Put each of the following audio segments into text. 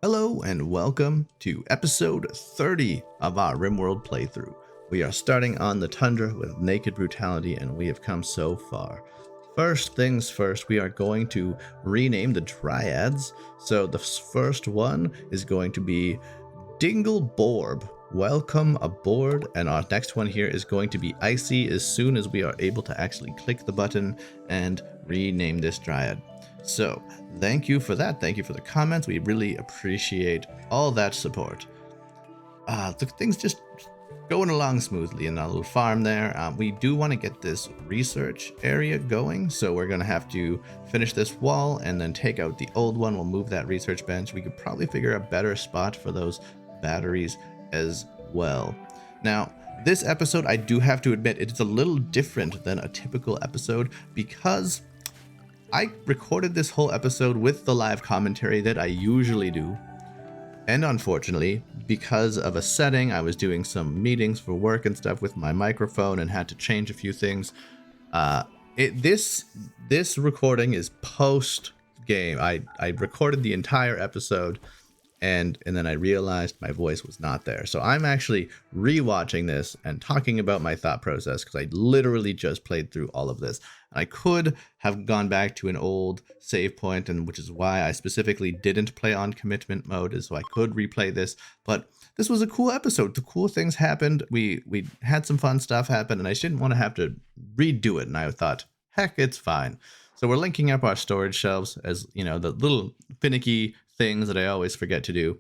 Hello and welcome to episode 30 of our Rimworld playthrough. We are starting on the Tundra with Naked Brutality and we have come so far. First things first, we are going to rename the Dryads. So the first one is going to be Dingleborb. Welcome aboard. And our next one here is going to be Icy as soon as we are able to actually click the button and rename this Dryad. So thank you for that. Thank you for the comments. We really appreciate all that support. The things just going along smoothly in our little farm there. We do want to get this research area going, so we're going to have to finish this wall and then take out the old one. We'll move that research bench. We could probably figure a better spot for those batteries as well. Now, this episode, I do have to admit, it's a little different than a typical episode because I recorded this whole episode with the live commentary that I usually do. And unfortunately, because of a setting, I was doing some meetings for work and stuff with my microphone and had to change a few things. This recording is post game. I recorded the entire episode and then I realized my voice was not there. So I'm actually rewatching this and talking about my thought process because I literally just played through all of this. I could have gone back to an old save point, and which is why I specifically didn't play on commitment mode, is so I could replay this. But this was a cool episode. The cool things happened. We had some fun stuff happen, and I didn't want to have to redo it. And I thought, heck, it's fine. So we're linking up our storage shelves as, you know, the little finicky things that I always forget to do.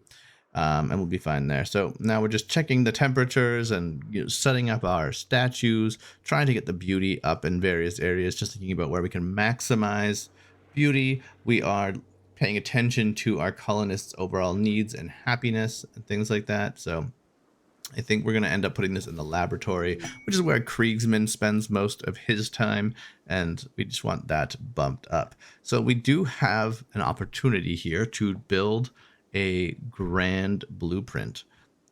And we'll be fine there. So now we're just checking the temperatures and, you know, setting up our statues, trying to get the beauty up in various areas, just thinking about where we can maximize beauty. We are paying attention to our colonists' overall needs and happiness and things like that. So I think we're going to end up putting this in the laboratory, which is where Kriegsman spends most of his time, and we just want that bumped up. So we do have an opportunity here to build a grand blueprint,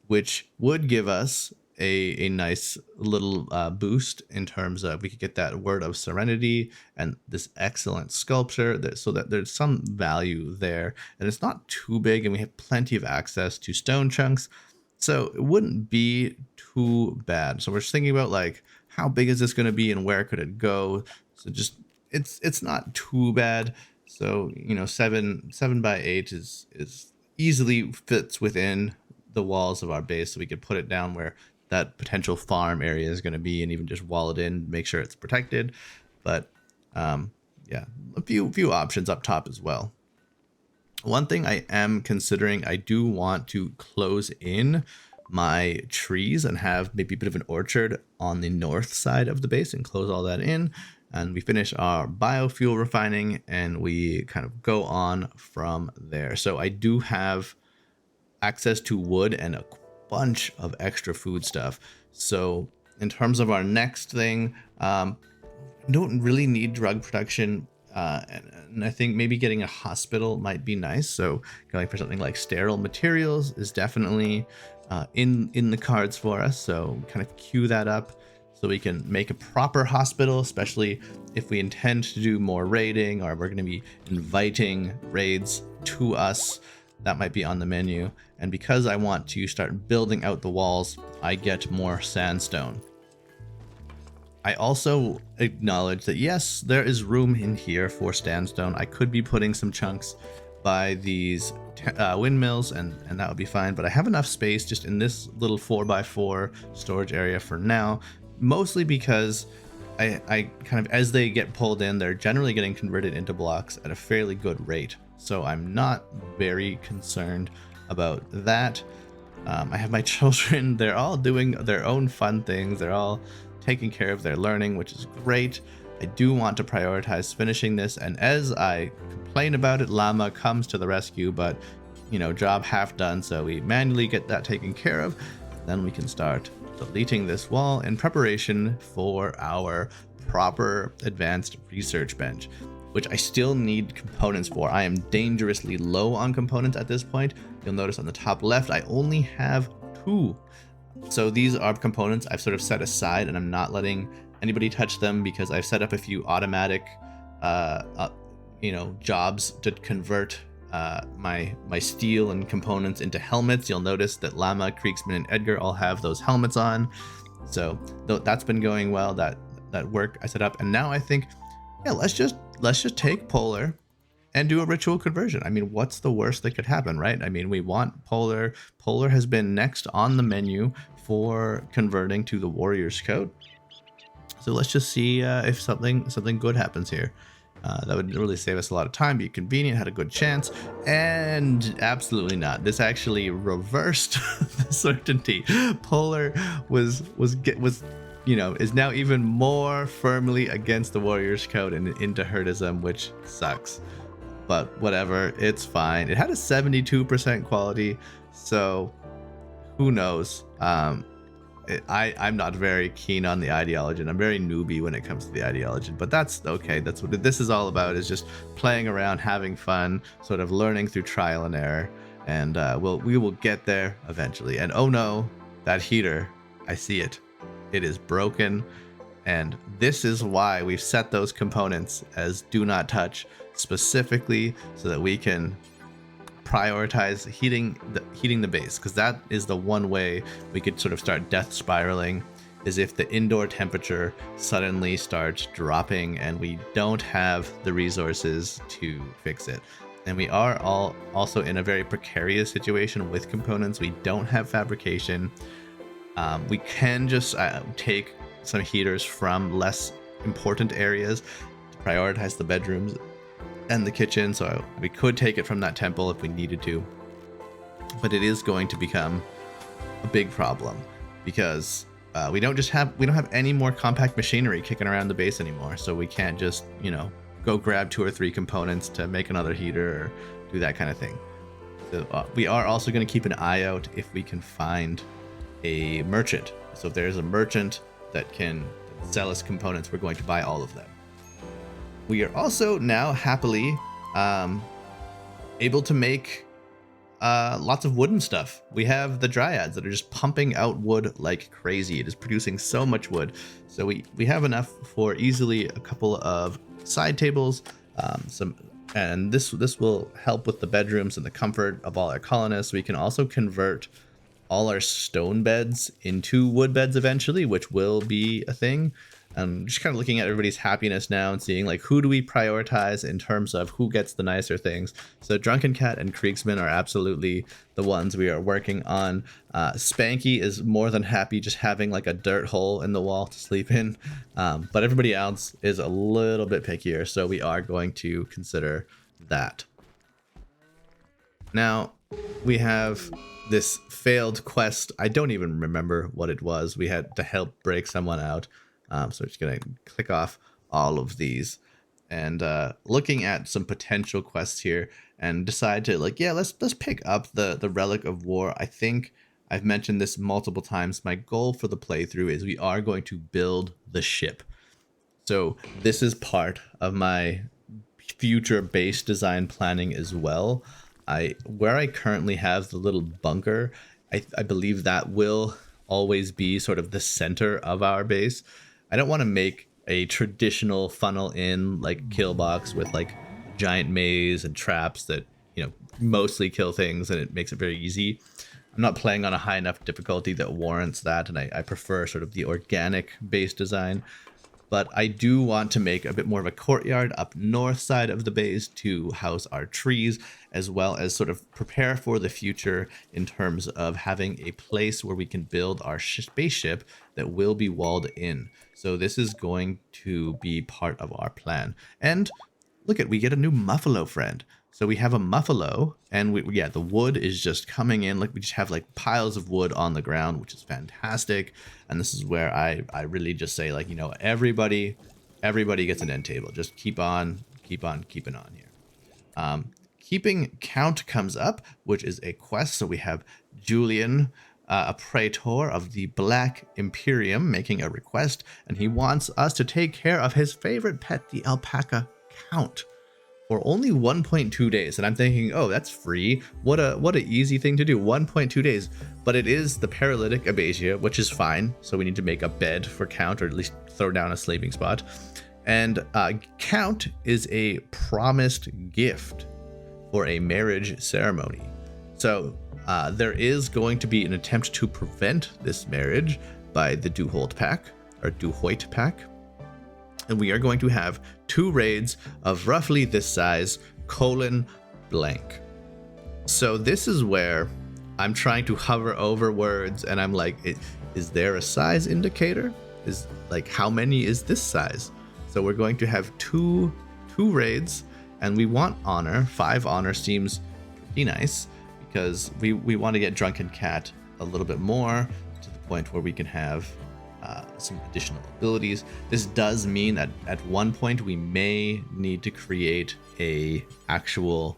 which would give us a nice little boost in terms of we could get that word of serenity and this excellent sculpture so that there's some value there, and it's not too big and we have plenty of access to stone chunks, so it wouldn't be too bad. So we're just thinking about, like, how big is this going to be and where could it go? So just it's not too bad. So, you know, 7 by 8 is easily fits within the walls of our base, so we could put it down where that potential farm area is going to be and even just wall it in, make sure it's protected. But yeah, a few options up top as well. One thing I am considering, I do want to close in my trees and have maybe a bit of an orchard on the north side of the base and close all that in. And we finish our biofuel refining and we kind of go on from there. So I do have access to wood and a bunch of extra food stuff. So in terms of our next thing, don't really need drug production. And I think maybe getting a hospital might be nice. So going for something like sterile materials is definitely in the cards for us. So kind of queue that up, so we can make a proper hospital, especially if we intend to do more raiding or we're going to be inviting raids to us. That might be on the menu. And because I want to start building out the walls, I get more sandstone. I also acknowledge that, yes, there is room in here for sandstone. I could be putting some chunks by these windmills and that would be fine. But I have enough space just in this little 4x4 storage area for now. Mostly because I kind of, as they get pulled in, they're generally getting converted into blocks at a fairly good rate. So I'm not very concerned about that. I have my children, they're all doing their own fun things. They're all taking care of their learning, which is great. I do want to prioritize finishing this. And as I complain about it, Llama comes to the rescue, but, you know, job half done. So we manually get that taken care of. Then we can start deleting this wall in preparation for our proper advanced research bench, which I still need components for. I am dangerously low on components at this point. You'll notice on the top left, I only have 2. So these are components I've sort of set aside and I'm not letting anybody touch them because I've set up a few automatic, jobs to convert my steel and components into helmets. You'll notice that Llama, Kriegsman, and Edgar all have those helmets on. So that's been going well. That work I set up, and now I think, yeah, let's just take Polar and do a ritual conversion. I mean, what's the worst that could happen, right? I mean, we want Polar. Polar has been next on the menu for converting to the Warrior's Coat. So let's just see if something good happens here. That would really save us a lot of time, be convenient, had a good chance, and absolutely not. This actually reversed the certainty. Polar was is now even more firmly against the Warrior's Code and into herdism, which sucks. But whatever, it's fine. It had a 72% quality, so who knows? I'm not very keen on the ideology, and I'm very newbie when it comes to the ideology, but that's okay. That's what this is all about, is just playing around, having fun, sort of learning through trial and error, and we will get there eventually. And oh no, that heater, I see it. It is broken, and this is why we've set those components as do not touch, specifically so that we can prioritize heating the base, because that is the one way we could sort of start death spiraling, is if the indoor temperature suddenly starts dropping and we don't have the resources to fix it. And we are also in a very precarious situation with components. We don't have fabrication. We can just take some heaters from less important areas to prioritize the bedrooms and the kitchen, so we could take it from that temple if we needed to, but it is going to become a big problem because we don't have any more compact machinery kicking around the base anymore, so we can't just go grab 2 or 3 components to make another heater or do that kind of thing. So we are also going to keep an eye out if we can find a merchant. So if there's a merchant that can sell us components, we're going to buy all of them. We are also now happily able to make lots of wooden stuff. We have the dryads that are just pumping out wood like crazy. It is producing so much wood. So we have enough for easily a couple of side tables, and this will help with the bedrooms and the comfort of all our colonists. We can also convert all our stone beds into wood beds eventually, which will be a thing. Just kind of looking at everybody's happiness now and seeing like who do we prioritize in terms of who gets the nicer things. So Drunken Cat and Kriegsman are absolutely the ones we are working on. Spanky is more than happy just having like a dirt hole in the wall to sleep in, but everybody else is a little bit pickier, so we are going to consider that. Now we have this failed quest. I don't even remember what it was. We had to help break someone out. So we're just going to click off all of these and looking at some potential quests here and decide to let's pick up the Relic of War. I think I've mentioned this multiple times. My goal for the playthrough is we are going to build the ship. So this is part of my future base design planning as well. Where I currently have the little bunker, I believe that will always be sort of the center of our base. I don't want to make a traditional funnel in like kill box with like giant maze and traps that mostly kill things, and it makes it very easy. I'm not playing on a high enough difficulty that warrants that, and I prefer sort of the organic base design. But I do want to make a bit more of a courtyard up north side of the base to house our trees, as well as sort of prepare for the future in terms of having a place where we can build our spaceship that will be walled in. So this is going to be part of our plan. And look we get a new Muffalo friend. So we have a Muffalo, and the wood is just coming in. Like we just have like piles of wood on the ground, which is fantastic. And this is where I really just say everybody gets an end table. Just keep on keeping on here. Keeping count comes up, which is a quest. So we have Julian, a praetor of the Black Imperium, making a request, and he wants us to take care of his favorite pet, the alpaca Count, for only 1.2 days. And I'm thinking, oh, that's free. What a easy thing to do. 1.2 days. But it is the paralytic Abasia, which is fine. So we need to make a bed for Count, or at least throw down a sleeping spot. And Count is a promised gift for a marriage ceremony. So there is going to be an attempt to prevent this marriage by the Duholt pack, or Duhoit pack. And we are going to have 2 raids of roughly this size, blank. So this is where I'm trying to hover over words and I'm like, is there a size indicator? Is like, how many is this size? So we're going to have two raids, and we want honor. 5 honor seems pretty nice because we want to get Drunken Cat a little bit more to the point where we can have some additional abilities. This does mean that at one point we may need to create a actual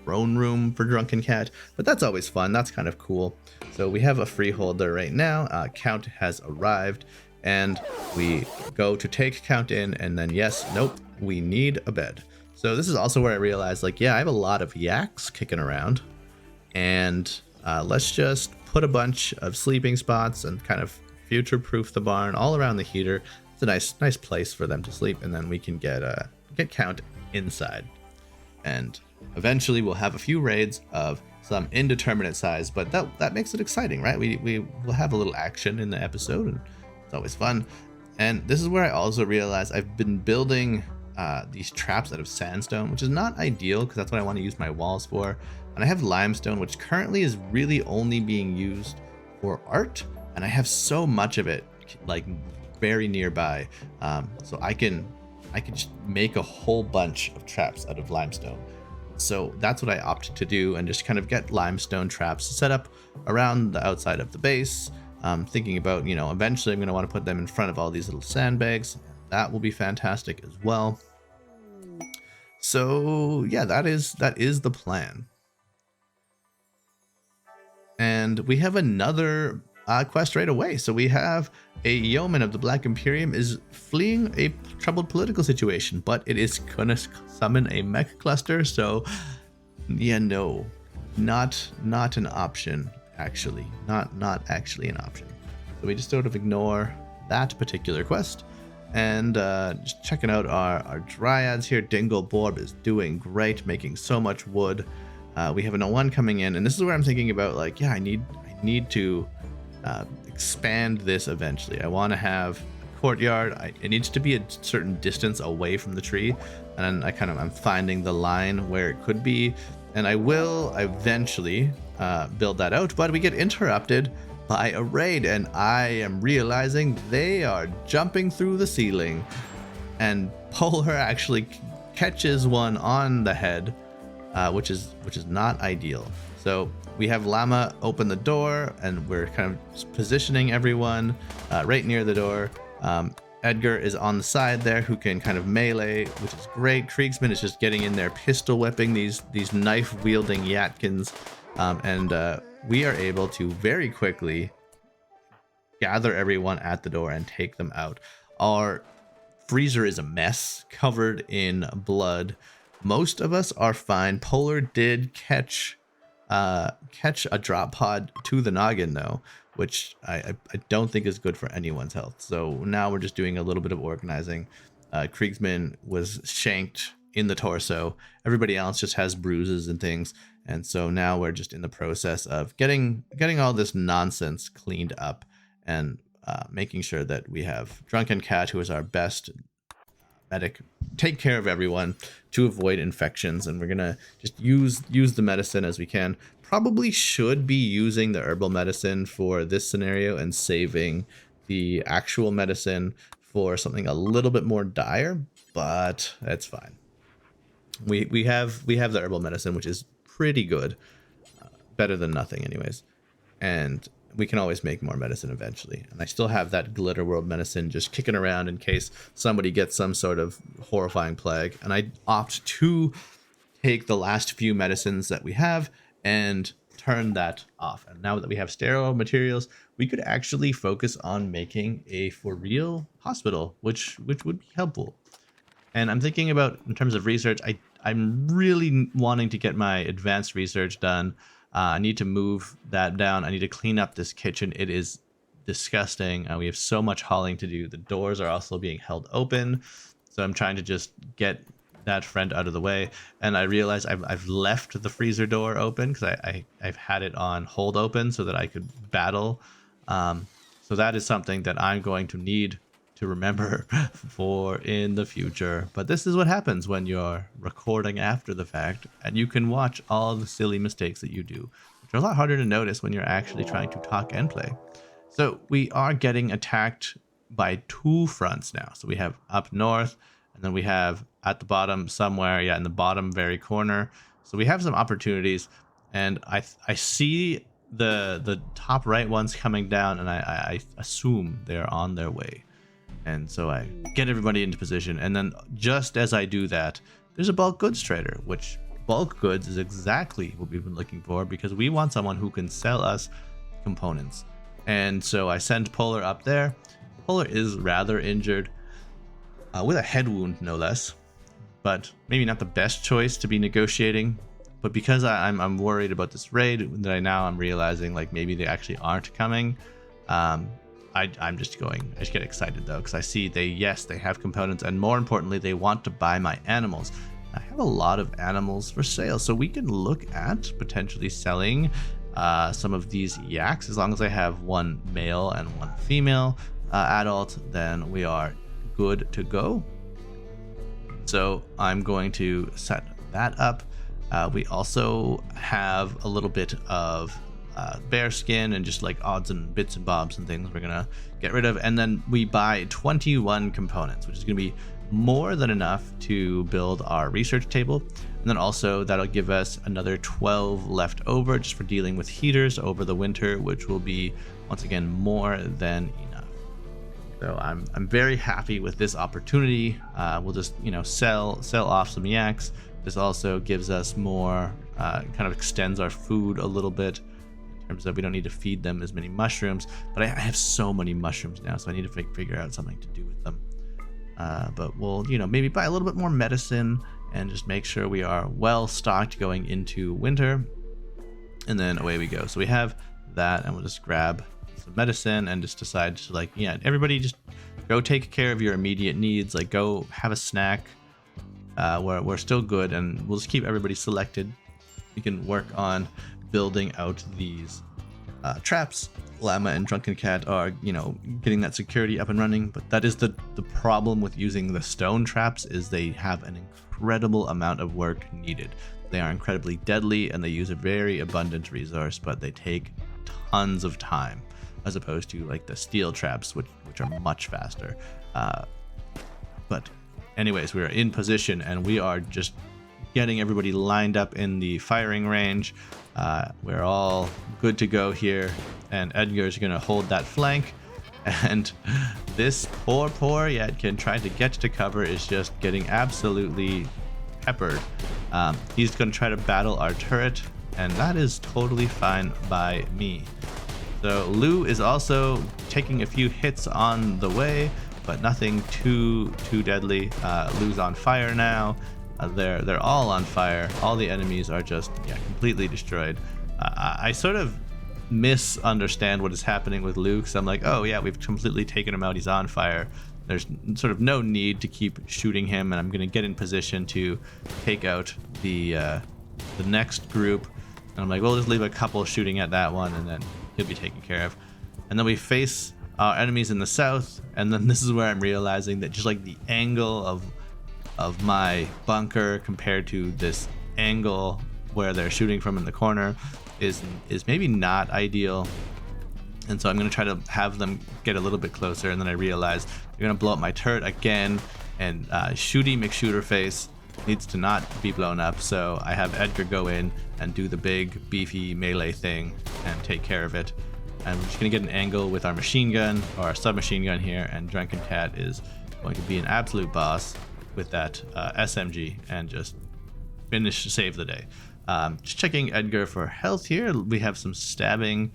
throne room for Drunken Cat, but that's always fun. That's kind of cool. So we have a freeholder right now. Count has arrived, and we go to take Count in, and then yes, nope, we need a bed. So this is also where I realized, like, yeah, I have a lot of yaks kicking around, and let's just put a bunch of sleeping spots and kind of future-proof the barn all around the heater. It's a nice place for them to sleep, and then we can get Count inside. And eventually we'll have a few raids of some indeterminate size, but that makes it exciting, right? We will have a little action in the episode, and it's always fun. And this is where I also realized I've been building these traps out of sandstone, which is not ideal because that's what I want to use my walls for. And I have limestone, which currently is really only being used for art, and I have so much of it like very nearby, so I can just make a whole bunch of traps out of limestone. So that's what I opt to do, and just kind of get limestone traps set up around the outside of the base. Thinking about, eventually I'm going to want to put them in front of all these little sandbags. That will be fantastic as well. So yeah, that is the plan. And we have another quest right away. So we have a yeoman of the Black Imperium is fleeing a troubled political situation, but it is gonna summon a mech cluster. So yeah, no, not an option. Actually, not actually an option. So we just sort of ignore that particular quest, and just checking out our dryads here. Dingle Borb is doing great, making so much wood. We have an O1 coming in, and this is where I'm thinking about, like, yeah, I need to expand this eventually. I want to have a courtyard. It needs to be a certain distance away from the tree, and I'm finding the line where it could be, and I will eventually build that out. But we get interrupted by a raid, and I am realizing they are jumping through the ceiling, and Polar actually catches one on the head, which is not ideal. So we have Llama open the door, and we're kind of positioning everyone right near the door. Edgar is on the side there, who can kind of melee, which is great. Kriegsman is just getting in there, pistol whipping these knife wielding Yatkins, and we are able to very quickly gather everyone at the door and take them out. Our freezer is a mess, covered in blood. Most of us are fine. Polar did catch a drop pod to the noggin though, which I don't think is good for anyone's health. So now we're just doing a little bit of organizing. Kriegsman was shanked in the torso. Everybody else just has bruises and things. And so now we're just in the process of getting all this nonsense cleaned up, and making sure that we have Drunken Cat, who is our best medic, take care of everyone to avoid infections. And we're gonna just use the medicine as we can. Probably should be using the herbal medicine for this scenario and saving the actual medicine for something a little bit more dire, but that's fine. We have the herbal medicine, which is pretty good, better than nothing anyways, and we can always make more medicine eventually. And I still have that Glitter World medicine just kicking around in case somebody gets some sort of horrifying plague. And I opt to take the last few medicines that we have and turn that off. And now that we have sterile materials, we could actually focus on making a for real hospital, which would be helpful. And I'm thinking about, in terms of research, I'm really wanting to get my advanced research done. I need to move that down. I need to clean up this kitchen. It is disgusting. We have so much hauling to do. The doors are also being held open. So I'm trying to just get that friend out of the way, and I realized I've left the freezer door open because I've had it on hold open so that I could battle. So that is something that I'm going to need to remember for in the future. But this is what happens when you're recording after the fact, and you can watch all the silly mistakes that you do, which are a lot harder to notice when you're actually trying to talk and play. So we are getting attacked by two fronts now. So we have up north, and then we have at the bottom somewhere, yeah, in the bottom very corner. So we have some opportunities, and I see the top right ones coming down, and I assume they're on their way. And so I get everybody into position, and then just as I do that, there's a bulk goods trader, which bulk goods is exactly what we've been looking for, because we want someone who can sell us components. And so I send Polar up there. Polar is rather injured, with a head wound no less, but maybe not the best choice to be negotiating. But because I'm worried about this raid, that I'm realizing like maybe they actually aren't coming. I just get excited though, because I see they have components, and more importantly, they want to buy my animals. I have a lot of animals for sale, so we can look at potentially selling some of these yaks. As long as I have one male and one female adult, then we are good to go. So I'm going to set that up. We also have a little bit of bear skin and just like odds and bits and bobs and things we're gonna get rid of, and then we buy 21 components, which is gonna be more than enough to build our research table. And then also that'll give us another 12 left over just for dealing with heaters over the winter, which will be once again more than enough. So I'm very happy with this opportunity. We'll just sell off some yaks. This also gives us more, kind of extends our food a little bit in terms of we don't need to feed them as many mushrooms. But I have so many mushrooms now, so I need to figure out something to do with them. But we'll maybe buy a little bit more medicine and just make sure we are well stocked going into winter. And then away we go. So we have that, and we'll just grab some medicine and just decide to everybody just go take care of your immediate needs. Like go have a snack. We're still good, and we'll just keep everybody selected. We can work on building out these traps. Llama and Drunken Cat are, getting that security up and running, but that is the problem with using the stone traps, is they have an incredible amount of work needed. They are incredibly deadly, and they use a very abundant resource, but they take tons of time, as opposed to like the steel traps, which are much faster. But anyways, we are in position, and we are just getting everybody lined up in the firing range. We're all good to go here, and Edgar is going to hold that flank. And this poor Yetkin trying to get to cover is just getting absolutely peppered. He's going to try to battle our turret, and that is totally fine by me. So Lou is also taking a few hits on the way, but nothing too deadly. Lou's on fire now. They're all on fire. All the enemies are just completely destroyed. I sort of misunderstand what is happening with Lou, because I'm like, oh yeah, we've completely taken him out. He's on fire. There's sort of no need to keep shooting him, and I'm going to get in position to take out the next group. And I'm like, we'll just leave a couple shooting at that one, and then he'll be taken care of. And then we face our enemies in the south, and then this is where I'm realizing that just like the angle of my bunker compared to this angle where they're shooting from in the corner is maybe not ideal. And so I'm going to try to have them get a little bit closer, and then I realize they're going to blow up my turret again, and Shooty McShooterface needs to not be blown up. So I have Edgar go in and do the big beefy melee thing and take care of it. And we're just going to get an angle with our machine gun, or our submachine gun here, and Drunken Cat is going to be an absolute boss with that SMG and just save the day. Just checking Edgar for health here. We have some stabbing.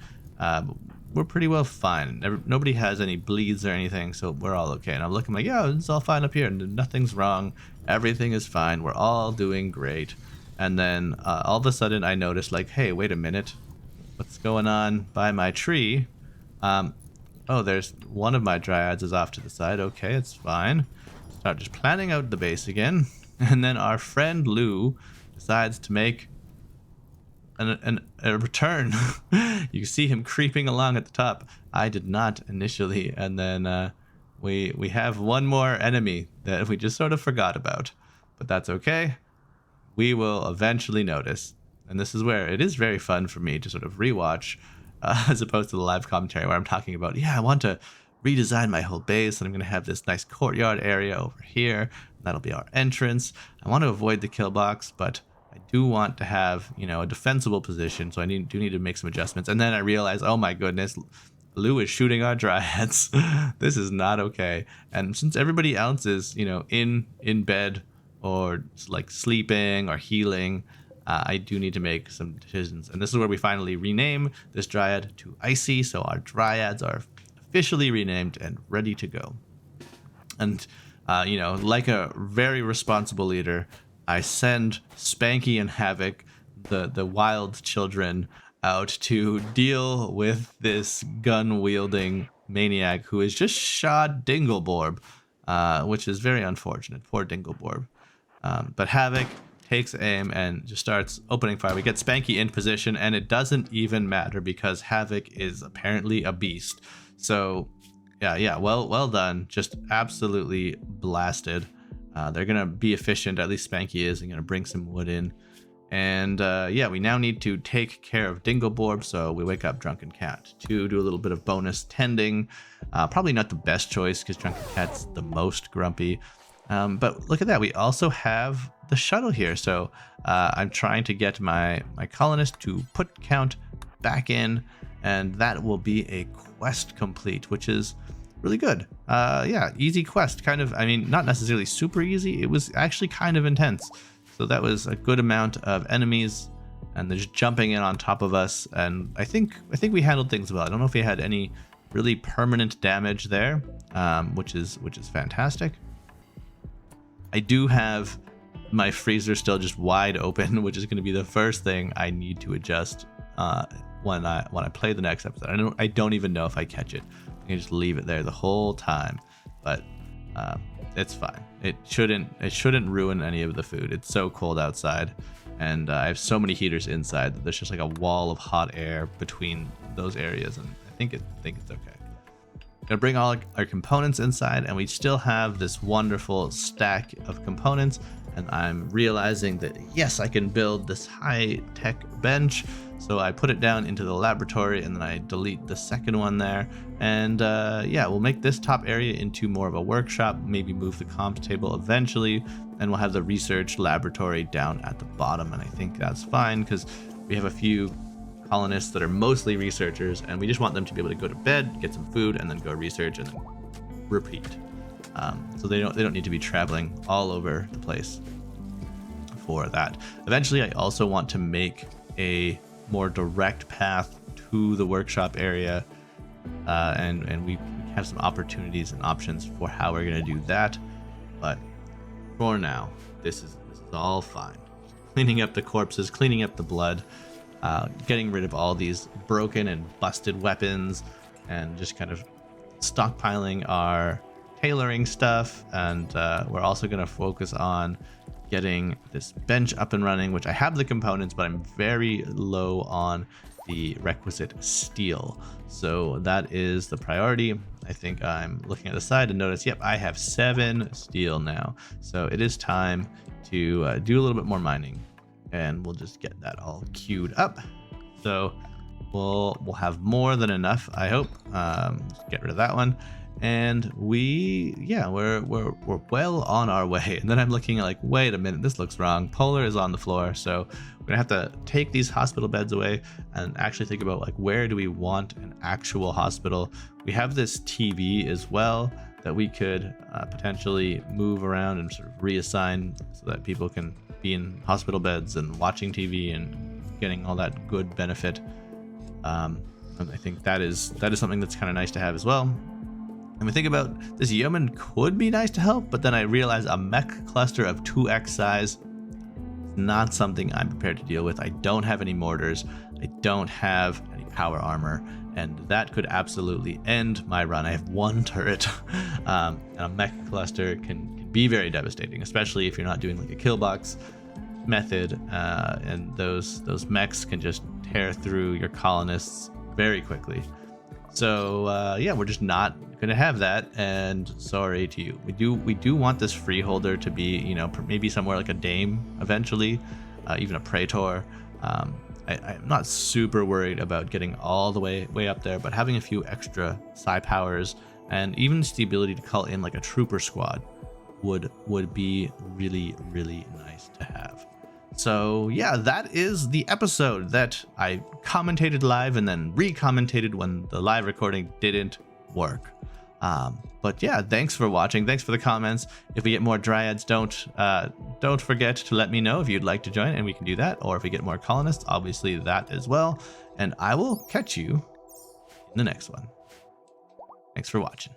We're pretty well fine. Nobody has any bleeds or anything, so we're all okay. And I'm looking like, yeah, it's all fine up here, and nothing's wrong. Everything is fine. We're all doing great. And then all of a sudden I noticed, like, hey, wait a minute. What's going on by my tree? Oh, there's one of my dryads is off to the side. Okay, it's fine. Start just planning out the base again. And then our friend Lou decides to make a return. You see him creeping along at the top. I did not initially, and then we have one more enemy that we just sort of forgot about, but that's okay. We will eventually notice, and this is where it is very fun for me to sort of rewatch, as opposed to the live commentary where I'm talking about, yeah, I want to redesign my whole base, and I'm going to have this nice courtyard area over here. That'll be our entrance. I want to avoid the kill box, but I do want to have, a defensible position, so I do need to make some adjustments. And then I realize, oh my goodness, Lou is shooting our dryads. This is not okay. And since everybody else is, in bed or like sleeping or healing, I do need to make some decisions. And this is where we finally rename this dryad to Icy, so our dryads are officially renamed and ready to go. And, like a very responsible leader, I send Spanky and Havoc, the wild children, out to deal with this gun-wielding maniac who has just shot Dingleborb, which is very unfortunate. Poor Dingleborb. But Havoc takes aim and just starts opening fire. We get Spanky in position, and it doesn't even matter because Havoc is apparently a beast. So, yeah, well done. Just absolutely blasted. They're going to be efficient, at least Spanky is, and going to bring some wood in. And we now need to take care of Dingleborb, so we wake up Drunken Cat to do a little bit of bonus tending. Probably not the best choice because Drunken Cat's the most grumpy. But look at that, we also have the shuttle here. So I'm trying to get my colonist to put count back in, and that will be a quest complete, which is really good. Easy quest, kind of. I mean, not necessarily super easy. It was actually kind of intense. So that was a good amount of enemies, and they're just jumping in on top of us. And I think we handled things well. I don't know if we had any really permanent damage there, which is fantastic. I do have my freezer still just wide open, which is going to be the first thing I need to adjust when I play the next episode. I don't even know if I catch it. I can just leave it there the whole time, but it's fine. It shouldn't ruin any of the food. It's so cold outside, and I have so many heaters inside that there's just like a wall of hot air between those areas, and I think it's okay. Gonna bring all our components inside, and we still have this wonderful stack of components, and I'm realizing that yes, I can build this high-tech bench. So I put it down into the laboratory, and then I delete the second one there. And we'll make this top area into more of a workshop, maybe move the comp table eventually, and we'll have the research laboratory down at the bottom. And I think that's fine because we have a few colonists that are mostly researchers, and we just want them to be able to go to bed, get some food, and then go research, and then repeat. So they don't need to be traveling all over the place for that. Eventually, I also want to make a more direct path to the workshop area, and we have some opportunities and options for how we're going to do that. But for now, this is all fine. Cleaning up the corpses, cleaning up the blood, getting rid of all these broken and busted weapons, and just kind of stockpiling our tailoring stuff. And we're also going to focus on getting this bench up and running, which I have the components, but I'm very low on the requisite steel. So that is the priority. I think I'm looking at the side and notice, yep, I have 7 steel now. So it is time to do a little bit more mining, and we'll just get that all queued up. So we'll have more than enough, I hope. Get rid of that one. And we're well on our way. And then I'm looking at like, wait a minute, this looks wrong. Polar is on the floor, so we're gonna have to take these hospital beds away and actually think about like, where do we want an actual hospital? We have this TV as well that we could potentially move around and sort of reassign so that people can be in hospital beds and watching TV and getting all that good benefit. And I think that is something that's kind of nice to have as well. And we think about this yeoman could be nice to help, but then I realize a mech cluster of 2x size is not something I'm prepared to deal with. I don't have any mortars. I don't have any power armor, and that could absolutely end my run. I have 1 turret, and a mech cluster can be very devastating, especially if you're not doing like a kill box method, and those mechs can just tear through your colonists very quickly. So yeah, we're just not gonna have that, and sorry to you. We do want this freeholder to be, you know, maybe somewhere like a Dame eventually, even a Praetor. I'm not super worried about getting all the way up there, but having a few extra psi powers and even just the ability to call in like a trooper squad would be really, really nice to have. So yeah, that is the episode that I commentated live and then re-commentated when the live recording didn't work. But yeah, thanks for watching. Thanks for the comments. If we get more dryads, don't forget to let me know if you'd like to join, and we can do that. Or if we get more colonists, obviously that as well. And I will catch you in the next one. Thanks for watching.